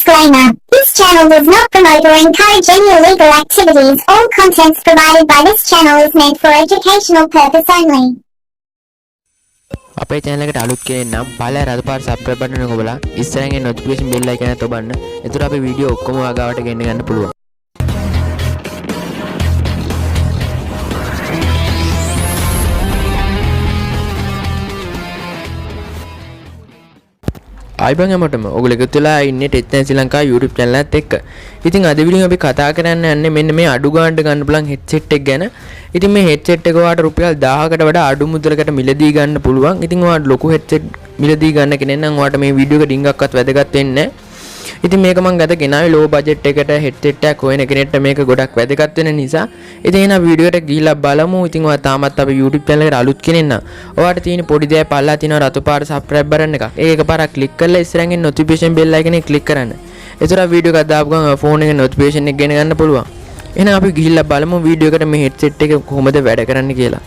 Disclaimer. This channel does not promote or encourage any illegal activities. All contents provided by this channel is meant for educational purpose only. අපේ channel එකට අලුත් කෙනෙක් නම් පළල රතුපාට subscribe button එක ඔබලා ඉස්සරහින් notification bell icon එක ඔබන්න. එතකොට අපේ වීඩියෝ ඔක්කොම ඔයාගාවට ගෙන්න ගන්න පුළුවන්. ආයිබන් හැමෝටම ඔයගොල්ලෝ එකතු වෙලා ඉන්නේ Tech9 Srilanka YouTube channel එකත් එක්ක. ඉතින් අද වීඩියෝ අපි කතා කරන්න යන්නේ මෙන්න මේ අඩු ගාණට ගන්න පුළුවන් headset එක ගැන. ඉතින් මේ headset එක ඔයාලට රුපියල් 1000කට වඩා අඩු මුදලකට මිලදී ගන්න පුළුවන්. ඉතින් ඔයාලට ලොකු headset මිලදී ගන්න කෙනෙක් නම් ඔයාලට මේ වීඩියෝ එක ඩිංගක්වත් වැදගත් වෙන්නේ නැහැ. ඉතින් මේක මම ගත ගෙනාවේ low budget එකට headset එකක් හොයන කෙනෙක්ට මේක ගොඩක් වැදගත් වෙන නිසා. ඉතින් එහෙනම් වීඩියෝ එකට ගිහිල්ලා බලමු. ඉතින් ඔයා තාමත් අපේ YouTube channel එකට අලුත් කෙනෙක් නම් ඔයාට තියෙන පොඩි දෙයක් පල්ලා තියෙනවා රතු පාට subscribe button එකක්. ඒක එකපාරක් click කරලා ඉස්සරහින් notification bell icon එක click කරන්න. එතකොට වීඩියෝ එකක් දාපු ගමන් phone එකේ notification එක ගෙන ගන්න පුළුවන්. එහෙනම් අපි ගිහිල්ලා බලමු වීඩියෝ එකට මේ headset එක කොහොමද වැඩ කරන්නේ කියලා.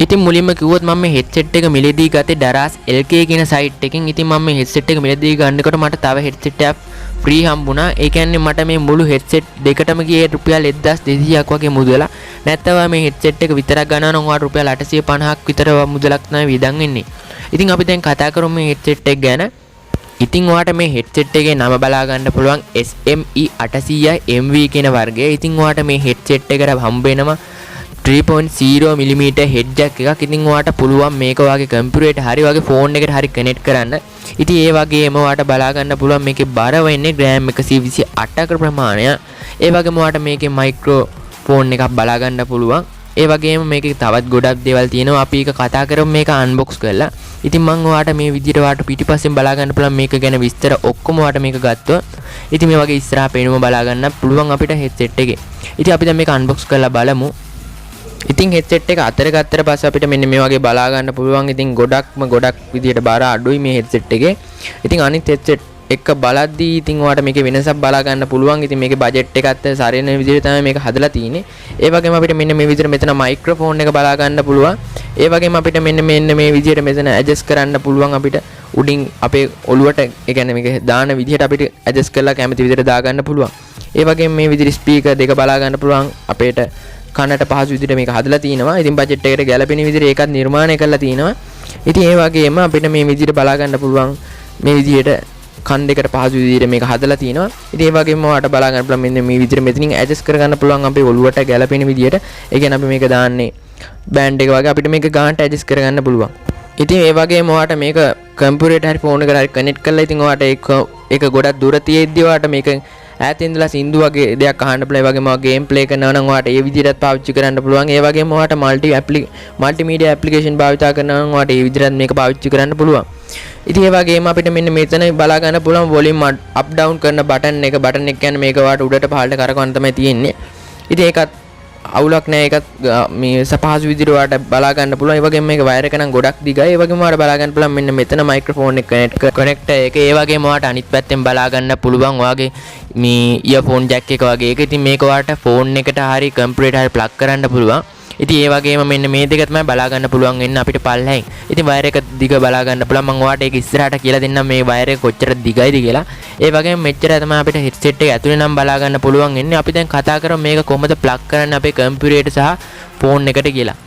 ඉතින් මුලින්ම කිව්වොත් මම මේ headset එක මිලදී ගත්තේ Daras LK කියන site එකකින්. ඉතින් මම මේ headset එක මිලදී ගන්නකොට මට තව headset එකක් free හම්බුණා. ඒ කියන්නේ මට මේ මුළු headset දෙකටම ගියේ රුපියල් 1200ක් වගේ මුදල. නැත්නම් මේ headset එක විතරක් ගන්නවා නම් ඔයාලට රුපියල් 850ක් විතර මුදලක් තමයි වියදම් වෙන්නේ. ඉතින් අපි දැන් කතා කරමු මේ headset එක ගැන. ඉතින් ඔයාට මේ headset එකේ නම බලා ගන්න පුළුවන් SME 800 MV කියන වර්ගය. ඉතින් ඔයාට මේ headset එකට හම්බ වෙනවා 3.0mm head jack එකක්. ඉතින් ඔයාට පුළුවන් මේක ඔයාගේ කම්පියුටරේට හරි වගේ ෆෝන් එකට හරි කනෙක්ට් කරන්න. ඉතින් ඒ වගේම ඔයාට බලා ගන්න පුළුවන් මේකේ බර වෙන්නේ ග්‍රෑම් 128ක ප්‍රමාණය. ඒ වගේම ඔයාට මේකේ මයික්‍රෝෆෝන් එකක් බලා ගන්න පුළුවන්. ඒ වගේම මේකේ තවත් ගොඩක් දේවල් තියෙනවා. අපි ඒක කතා කරමු මේක අන්බොක්ස් කරලා. ඉතින් මම ඔයාට මේ විදිහට ඔයාට පිටිපස්සෙන් බලා ගන්න පුළුවන් මේක ගැන විස්තර ඔක්කොම ඔයාට මේක ගත්තොත්. ඉතින් මේ වගේ ඉස්සරහා පේනුම බලා ගන්න පුළුවන් අපිට headset එකේ. ඉතින් අපි දැන් මේක අන්බොක්ස් කරලා බලමු. ඉතින් headset එක අතර ගත්තට පස්සේ අපිට මෙන්න මේ වගේ බලා ගන්න පුළුවන්. ඉතින් ගොඩක් විදියට බාර අඩුයි මේ headset එකේ. ඉතින් අනිත් headset එක බලද්දී ඉතින් ඔයාලට මේකේ වෙනසක් බලා ගන්න පුළුවන්. ඉතින් මේකේ බජට් එකත් සරින විදියට තමයි මේක හදලා තියෙන්නේ. ඒ වගේම අපිට මෙන්න මේ විදියට මෙතන මයික්‍රොෆෝන් එක බලා ගන්න පුළුවන්. ඒ වගේම අපිට මෙන්න මේ විදියට මෙතන ඇඩ්ජස්ට් කරන්න පුළුවන්. අපිට උඩින් අපේ ඔළුවට ඒ කියන්නේ මේක දාන විදියට අපිට ඇඩ්ජස්ට් කරලා කැමති විදියට දා ගන්න පුළුවන්. ඒ වගේම මේ විදියට ස්පීකර් දෙක බලා ගන්න පුළුවන්. අපේට කනට පහසු විදිහට මේක හදලා තිනවා. ඉතින් බජට් එකට ගැලපෙන විදිහට ඒකත් නිර්මාණය කරලා තිනවා. ඉතින් ඒ වගේම අපිට මේ විදිහට බලා ගන්න පුළුවන් මේ විදිහට කන් දෙකට පහසු විදිහට මේක හදලා තිනවා. ඉතින් ඒ වගේම ඔයාලට බලා ගන්න පුළුවන් මෙන්න මේ විදිහට මෙතනින් ඇඩ්ජස්ට් කර ගන්න පුළුවන් අපේ ඔළුවට ගැලපෙන විදිහට. ඒ කියන්නේ අපි මේක දාන්නේ බෑන්ඩ් එක වගේ අපිට මේක ගානට ඇඩ්ජස්ට් කර ගන්න පුළුවන්. ඉතින් ඒ වගේම ඔයාලට මේක කම්පියුටරේට හරි ෆෝන් එකට හරි කනෙක්ට් කරලා ඉතින් ඔයාලට ඒක ගොඩක් දුර තියෙද්දි ඔයාලට මේක ඈත ඉඳලා සින්දු වගේ දෙයක් අහන්න පුළුවන්. ඒ වගේම ගේම් ප්ලේ කරනවා නම් ඔයාලට ඒ විදිහටත් පාවිච්චි කරන්න පුළුවන්. ඒ වගේම ඔයාලට මල්ටිමීඩියා ඇප්ලිකේෂන් භාවිතා කරනවා නම් ඔයාලට ඒ විදිහටත් මේක පාවිච්චි කරන්න පුළුවන්. ඉතින් ඒ වගේම අපිට මෙන්න මෙතන බලා ගන්න පුළුවන් වොලියුම් අප් ඩවුන් කරන බටන් එක කියන්නේ මේක ඔයාලට උඩට පහළට කරකවන්න තමයි තියෙන්නේ. ඉතින් ඒකත් අවුලක් නෑ. ඒකත් මේ සපහසු විදිහට ඔයාලට බලා ගන්න පුළුවන්. ඒ වගේම මේක වයර් එක නම් ගොඩක් දිගයි. ඒ වගේම ඔයාලට බලා ගන්න පුළුවන් මෙන්න මෙතන මයික්‍රොෆෝන් එක කනෙක්ටර් එක. ඒ වගේම ඔයාලට අනිත් පැත්තෙන් බලා ගන්න පුළුවන් ඔයාගේ මේ ඉයර්ෆෝන් ජැක් එක වගේ එක. ඉතින් මේක ඔයාලට ෆෝන් එකට හරි කම්පියුටරේට හරි ප්ලග් කරන්න පුළුවන්. ඉතින් ඒ වගේම මෙන්න මේ දෙක තමයි බලා ගන්න පුළුවන් වෙන්නේ අපිට පල්ලෙන්. ඉතින් වයර් එක දිග බලා ගන්න පුළුවන්. මම ඔයාලට ඒක ඉස්සරහට කියලා දෙන්නම් මේ වයර් එක කොච්චර දිගයිද කියලා. ඒ වගේම මෙච්චර තමයි අපිට headset එක ඇතුලේ නම් බලා ගන්න පුළුවන් වෙන්නේ. අපි දැන් කතා කරමු මේක කොහොමද ප්ලග් කරන්නේ අපේ කම්පියුටරේට සහ ෆෝන් එකට කියලා.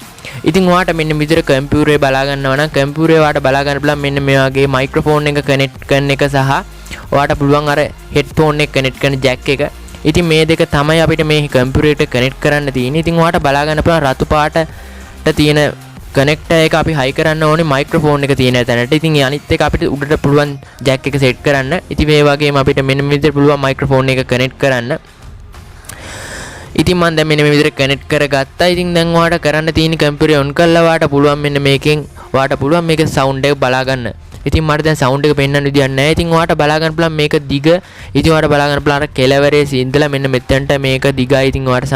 ඉතින් ඔයාලට මෙන්න විදිහට කම්පියුටරේ බලා ගන්නවා නම් කම්පියුටරේ ඔයාලට බලා ගන්න පුළුවන් මෙන්න මේ වගේ මයික්‍රොෆෝන් එක කනෙක්ට් කරන එක සහ ඔයාලට පුළුවන් අර හෙඩ්ෆෝන් එක කනෙක්ට් කරන ජැක් එක. ඉතින් මේ දෙක තමයි අපිට මේ කම්පියුටරේට කනෙක්ට් කරන්න තියෙන්නේ. ඉතින් ඔයාලට බලා ගන්න පුළුවන් රතු පාටට තියෙන කනෙක්ටර් එක අපි හයි කරන්න ඕනේ මයික්‍රොෆෝන් එක තියෙන තැනට. ඉතින් අනිත් එක අපිට උඩට පුළුවන් ජැක් එක සෙට් කරන්න. ඉතින් මේ වගේම අපිට මෙන්න මේ විදිහට පුළුවන් මයික්‍රොෆෝන් එක කනෙක්ට් කරන්න. ඉතින් මම දැන් මෙන්න මේ විදිහට කනෙක්ට් කරගත්තා. ඉතින් දැන් ඔයාලට කරන්න තියෙන කම්පියුටරේ ඔන් කරලා ඔයාලට පුළුවන් මෙන්න මේකෙන් ඔයාලට පුළුවන් මේකේ සවුන්ඩ් එක බලා ගන්න. ඉතින් මට දැන් සවුන්ඩ් එක පෙන්වන්න විදියක් නැහැ. ඉතින් ඔයාලට බලා ගන්න පුළුවන් මේක දිග. ඉතින් ඔයාලට බලා ගන්න පුළුවන් අර කෙලවරේ ඉඳලා මෙන්න මෙතනට මේක දිගයි. ඉතින් ඔයාලට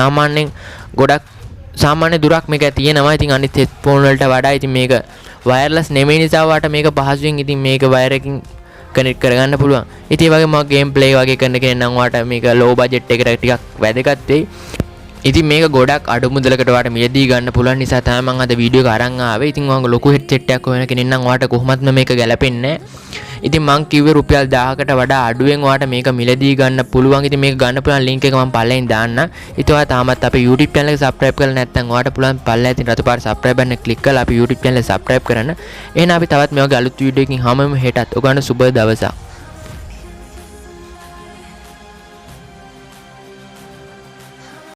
සාමාන්‍ය දුරක් මේක තියෙනවා. ඉතින් අනිත් හෙඩ්ෆෝන් වලට වඩා ඉතින් මේක වයර්ලස් නෙමෙයි නිසා ඔයාලට මේක පහසුවෙන් ඉතින් මේක වයර් එකකින් කනෙක්ට් කරගන්න පුළුවන්. ඉතින් ඒ වගේම ගේම් ප්ලේ වගේ කරන කෙනෙක් නම් ඔයාලට මේක ලෝ බජට් එකට ටිකක් වැදගත් වෙයි. ඉතින් මේක ගොඩක් අඩු මුදලකට ඔයාලට මිලදී ගන්න පුළුවන් නිසා තමයි මම අද වීඩියෝ එක අරන් ආවේ. ඉතින් ඔයාලගේ ලොකු headset එකක් හොයන කෙනෙක් නම් ඔයාලට කොහොමත්ම මේක ගැලපෙන්නේ නැහැ. ඉතින් මං කිව්වේ රුපියල් 1000කට වඩා අඩුවෙන් ඔයාලට මේක මිලදී ගන්න පුළුවන්. ඉතින් මේක ගන්න පුළුවන් link එක මම පල්ලෙන් දාන්න. ඉතින් ඔයා තාමත් අපේ YouTube channel එක subscribe කරලා නැත්නම් ඔයාලට පුළුවන් පල්ලෙන් තියෙන රතු පාට subscribe button එක click කරලා අපේ YouTube channel එක subscribe කරන්න. එහෙනම් අපි තවත් මේ වගේ අලුත් වීඩියෝ එකකින් හමුවෙමු හෙටත්. ඔයගොල්ලන්ට සුබ දවසක්.